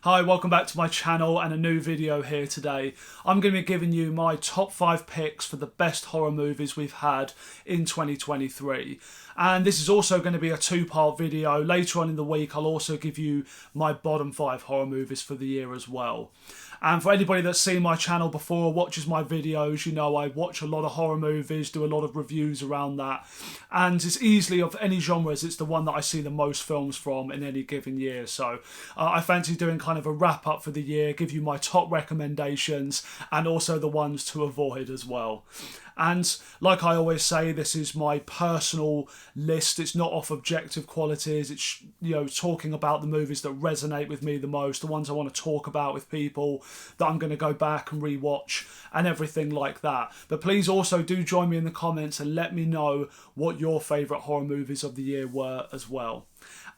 Hi, welcome back to my channel and a new video here today. I'm going to be giving you my top 5 picks for the best horror movies we've had in 2023. And this is also going to be a two-part video. Later on in the week, I'll also give you my bottom 5 horror movies for the year as well. And for anybody that's seen my channel before, watches my videos, you know I watch a lot of horror movies, do a lot of reviews around that. And it's easily, of any genres, it's the one that I see the most films from in any given year. So I fancy doing kind of a wrap up for the year, give you my top recommendations and also the ones to avoid as well. And like I always say, this is my personal list. It's not off objective qualities. It's, you know, talking about the movies that resonate with me the most, the ones I want to talk about with people that I'm going to go back and rewatch and everything like that. But please also do join me in the comments and let me know what your favourite horror movies of the year were as well.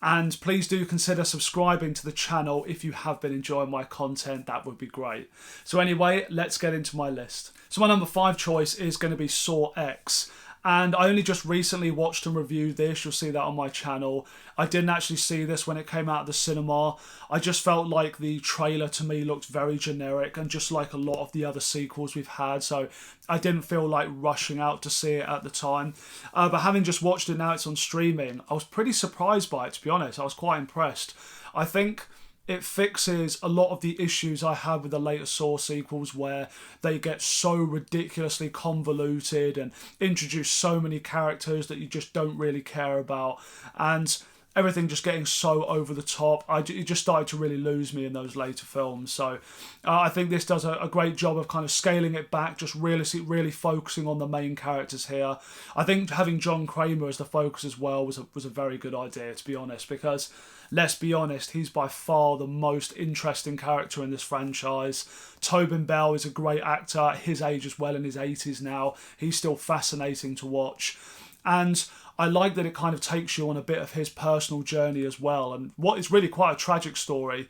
And please do consider subscribing to the channel if you have been enjoying my content. That would be great. So anyway, let's get into my list. So my number 5 choice is going to be Saw X. And I only just recently watched and reviewed this. You'll see that on my channel. I didn't actually see this when it came out of the cinema. I just felt like the trailer to me looked very generic and just like a lot of the other sequels we've had. So I didn't feel like rushing out to see it at the time. But having just watched it now, it's on streaming, I was pretty surprised by it, to be honest. I was quite impressed. I think it fixes a lot of the issues I had with the later Saw sequels where they get so ridiculously convoluted and introduce so many characters that you just don't really care about. And everything just getting so over the top. It just started to really lose me in those later films. So I think this does a great job of kind of scaling it back, just really focusing on the main characters here. I think having John Kramer as the focus as well was a very good idea, to be honest, because let's be honest, he's by far the most interesting character in this franchise. Tobin Bell is a great actor at his age as well, in his 80s now. He's still fascinating to watch. And I like that it kind of takes you on a bit of his personal journey as well. And what is really quite a tragic story,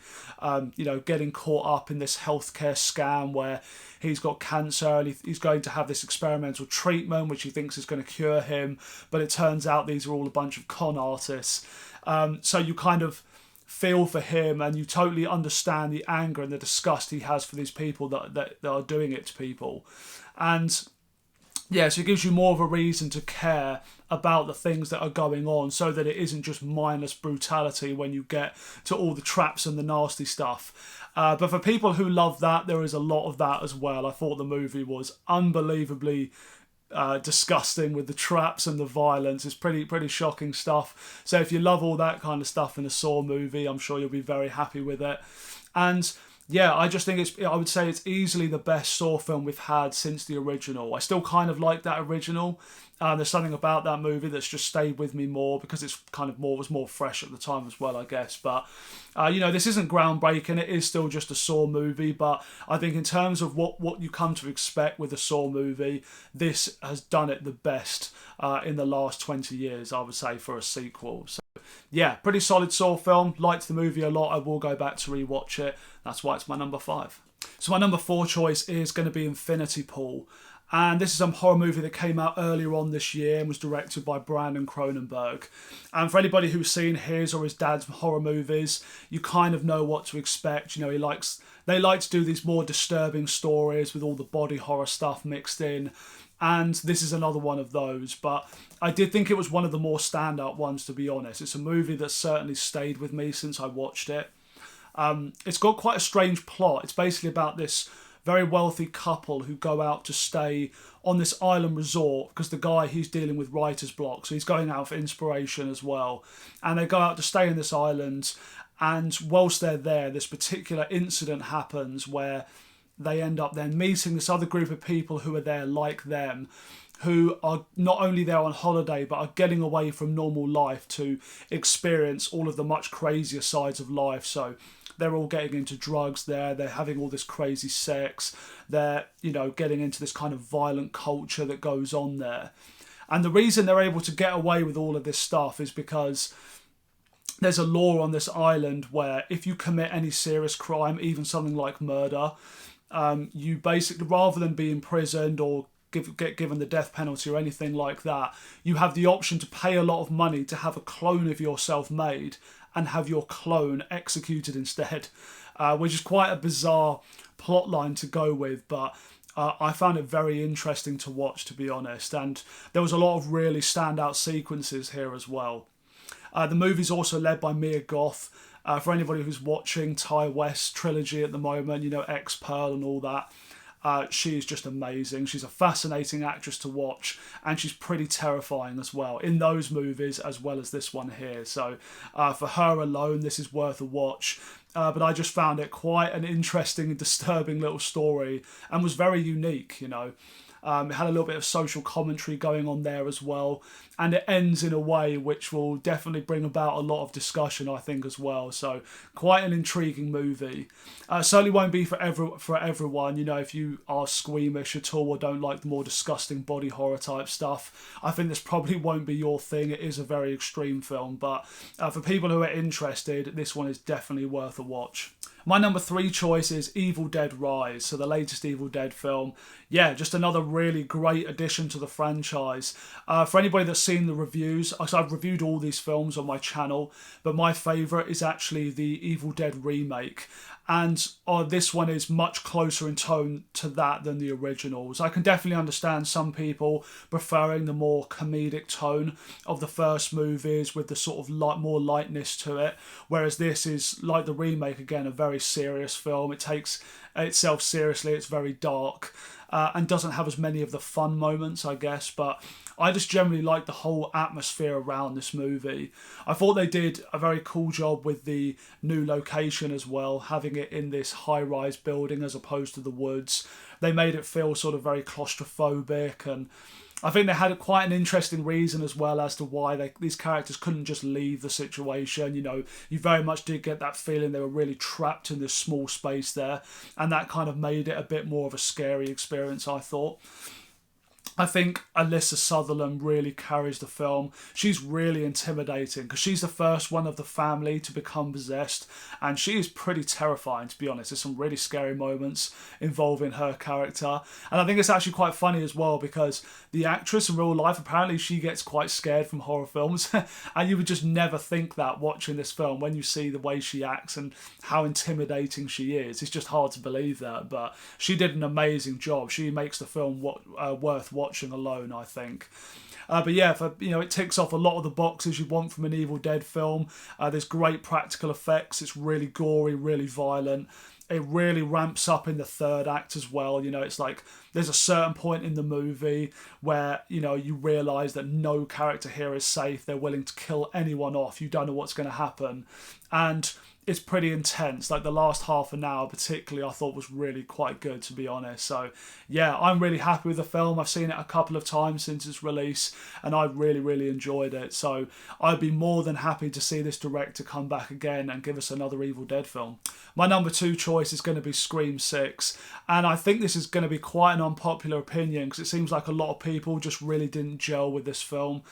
you know, getting caught up in this healthcare scam where he's got cancer and he's going to have this experimental treatment which he thinks is going to cure him. But it turns out these are all a bunch of con artists. So you kind of feel for him and you totally understand the anger and the disgust he has for these people that are doing it to people. And yeah, so it gives you more of a reason to care about the things that are going on so that it isn't just mindless brutality when you get to all the traps and the nasty stuff. But for people who love that, there is a lot of that as well. I thought the movie was unbelievably disgusting with the traps and the violence. It's pretty shocking stuff. So if you love all that kind of stuff in a Saw movie, I'm sure you'll be very happy with it. And yeah, I just think I would say it's easily the best Saw film we've had since the original. I still kind of like that original. There's something about that movie that's just stayed with me more because it's kind of was more fresh at the time as well, I guess. But, you know, this isn't groundbreaking. It is still just a Saw movie. But I think in terms of what you come to expect with a Saw movie, this has done it the best in the last 20 years, I would say, for a sequel. So yeah, pretty solid Saw film. Liked the movie a lot. I will go back to rewatch it. That's why it's my number 5. So my number 4 choice is going to be Infinity Pool. And this is a horror movie that came out earlier on this year and was directed by Brandon Cronenberg. And for anybody who's seen his or his dad's horror movies, you kind of know what to expect. You know, they like to do these more disturbing stories with all the body horror stuff mixed in. And this is another one of those. But I did think it was one of the more standout ones, to be honest. It's a movie that certainly stayed with me since I watched it. It's got quite a strange plot. It's basically about this very wealthy couple who go out to stay on this island resort because the guy, he's dealing with writer's block, so he's going out for inspiration as well. And they go out to stay in this island, and whilst they're there, this particular incident happens where they end up then meeting this other group of people who are there like them, who are not only there on holiday but are getting away from normal life to experience all of the much crazier sides of life. So they're all getting into drugs there, they're having all this crazy sex, they're, you know, getting into this kind of violent culture that goes on there. And the reason they're able to get away with all of this stuff is because there's a law on this island where if you commit any serious crime, even something like murder, you basically, rather than be imprisoned or get given the death penalty or anything like that, you have the option to pay a lot of money to have a clone of yourself made and have your clone executed instead, which is quite a bizarre plot line to go with, but I found it very interesting to watch, to be honest, and there was a lot of really standout sequences here as well. The movie's also led by Mia Goth. For anybody who's watching Ty West trilogy at the moment, you know, X-Pearl and all that, she is just amazing. She's a fascinating actress to watch, and she's pretty terrifying as well in those movies as well as this one here. So for her alone, this is worth a watch. But I just found it quite an interesting and disturbing little story, and was very unique, you know. It had a little bit of social commentary going on there as well, and it ends in a way which will definitely bring about a lot of discussion, I think, as well. So quite an intriguing movie. Certainly won't be for everyone. You know, if you are squeamish at all or don't like the more disgusting body horror type stuff, I think this probably won't be your thing. It is a very extreme film, but for people who are interested, this one is definitely worth a watch. My number 3 choice is Evil Dead Rise, so the latest Evil Dead film. Yeah, just another really great addition to the franchise. For anybody that's seen the reviews, I've reviewed all these films on my channel, but my favourite is actually the Evil Dead remake. And this one is much closer in tone to that than the originals. I can definitely understand some people preferring the more comedic tone of the first movies with the sort of more lightness to it, whereas this is, like the remake again, a very serious film. It takes itself seriously, it's very dark, and doesn't have as many of the fun moments, I guess, but I just generally like the whole atmosphere around this movie. I thought they did a very cool job with the new location as well, having it in this high-rise building as opposed to the woods. They made it feel sort of very claustrophobic, and I think they had quite an interesting reason as well as to why these characters couldn't just leave the situation. You know, you very much did get that feeling they were really trapped in this small space there, and that kind of made it a bit more of a scary experience, I thought. I think Alyssa Sutherland really carries the film. She's really intimidating because she's the first one of the family to become possessed, and she is pretty terrifying, to be honest. There's some really scary moments involving her character, and I think it's actually quite funny as well because the actress in real life, apparently she gets quite scared from horror films, and you would just never think that watching this film when you see the way she acts and how intimidating she is. It's just hard to believe that, but she did an amazing job. She makes the film worth watching alone, I think. But yeah, it ticks off a lot of the boxes you want from an Evil Dead film. There's great practical effects. It's really gory, really violent. It really ramps up in the third act as well. You know, it's like there's a certain point in the movie where, you know, you realise that no character here is safe. They're willing to kill anyone off. You don't know what's going to happen. And it's pretty intense. Like the last half an hour particularly I thought was really quite good, to be honest. So yeah, I'm really happy with the film. I've seen it a couple of times since its release and I really enjoyed it. So I'd be more than happy to see this director come back again and give us another Evil Dead film. My number 2 choice is going to be Scream 6, and I think this is going to be quite an unpopular opinion because it seems like a lot of people just really didn't gel with this film.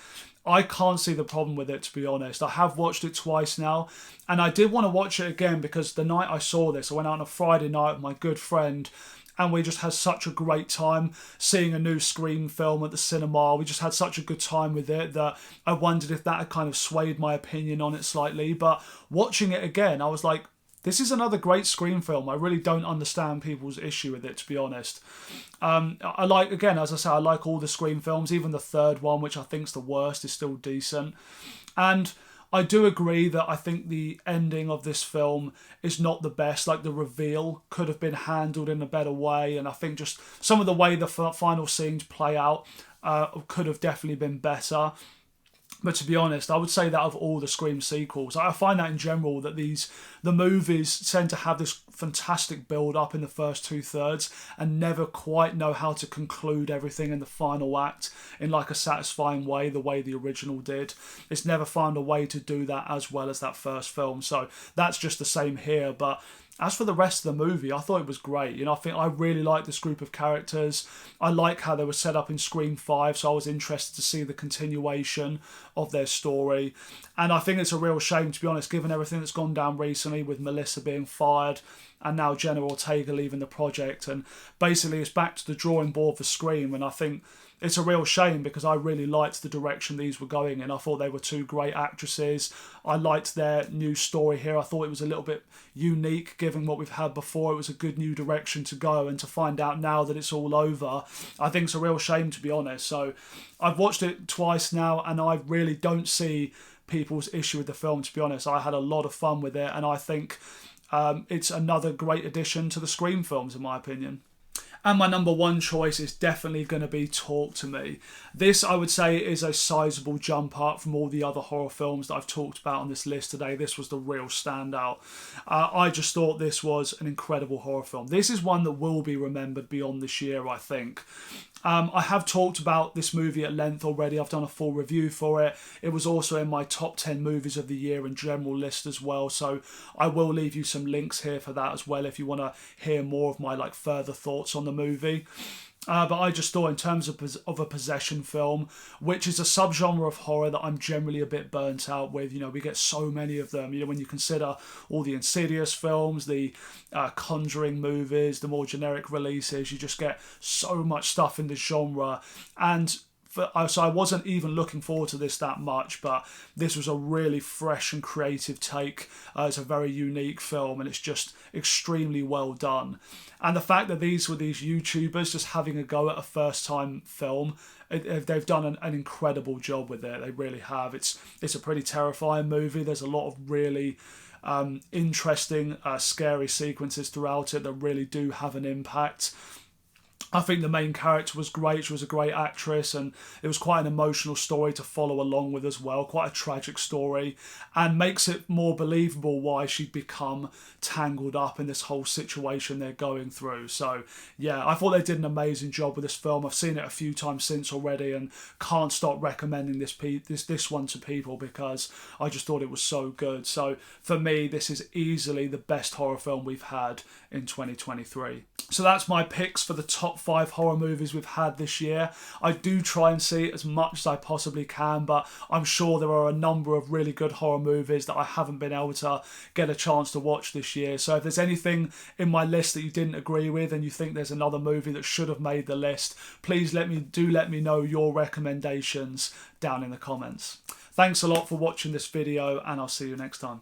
I can't see the problem with it, to be honest. I have watched it twice now, and I did want to watch it again because the night I saw this, I went out on a Friday night with my good friend, and we just had such a great time seeing a new Scream film at the cinema. We just had such a good time with it that I wondered if that had kind of swayed my opinion on it slightly. But watching it again, I was like, this is another great Scream film. I really don't understand people's issue with it, to be honest. I like, again, as I say, I like all the Scream films. Even the third one, which I think's the worst, is still decent. And I do agree that I think the ending of this film is not the best. Like the reveal could have been handled in a better way. And I think just some of the way the final scenes play out could have definitely been better. But to be honest, I would say that of all the Scream sequels, I find that in general that the movies tend to have this fantastic build-up in the first 2/3 and never quite know how to conclude everything in the final act in like a satisfying way, the way the original did. It's never found a way to do that as well as that first film. So that's just the same here, but as for the rest of the movie, I thought it was great. You know, I think I really like this group of characters. I like how they were set up in Scream 5, so I was interested to see the continuation of their story. And I think it's a real shame, to be honest, given everything that's gone down recently with Melissa being fired and now Jenna Ortega leaving the project. And basically it's back to the drawing board for Scream. And I think it's a real shame because I really liked the direction these were going in. I thought they were two great actresses. I liked their new story here. I thought it was a little bit unique given what we've had before. It was a good new direction to go, and to find out now that it's all over, I think it's a real shame, to be honest. So I've watched it twice now, and I really don't see people's issue with the film, to be honest. I had a lot of fun with it, and I think it's another great addition to the Scream films, in my opinion. And my number one choice is definitely going to be Talk to Me. This, I would say, is a sizable jump up from all the other horror films that I've talked about on this list today. This was the real standout. I just thought this was an incredible horror film. This is one that will be remembered beyond this year, I think. I have talked about this movie at length already. I've done a full review for it. It was also in my top 10 movies of the year and general list as well. So I will leave you some links here for that as well if you want to hear more of my further thoughts on the movie. But I just thought, in terms of a possession film, which is a subgenre of horror that I'm generally a bit burnt out with. We get so many of them. When you consider all the Insidious films, the Conjuring movies, the more generic releases, you just get so much stuff in the genre. And so I wasn't even looking forward to this that much, but this was a really fresh and creative take. It's a very unique film, and it's just extremely well done. And the fact that these were these YouTubers just having a go at a first-time film, they've done an incredible job with it. They really have. It's a pretty terrifying movie. There's a lot of really interesting, scary sequences throughout it that really do have an impact. I think the main character was great. She was a great actress, and it was quite an emotional story to follow along with as well. Quite a tragic story, and makes it more believable why she'd become tangled up in this whole situation they're going through. So yeah, I thought they did an amazing job with this film. I've seen it a few times since already, and can't stop recommending this one to people because I just thought it was so good. So for me, this is easily the best horror film we've had in 2023. So that's my picks for the top 5 horror movies we've had this year. I do try and see as much as I possibly can, but I'm sure there are a number of really good horror movies that I haven't been able to get a chance to watch this year. So if there's anything in my list that you didn't agree with and you think there's another movie that should have made the list, please let me know your recommendations down in the comments. Thanks a lot for watching this video, and I'll see you next time.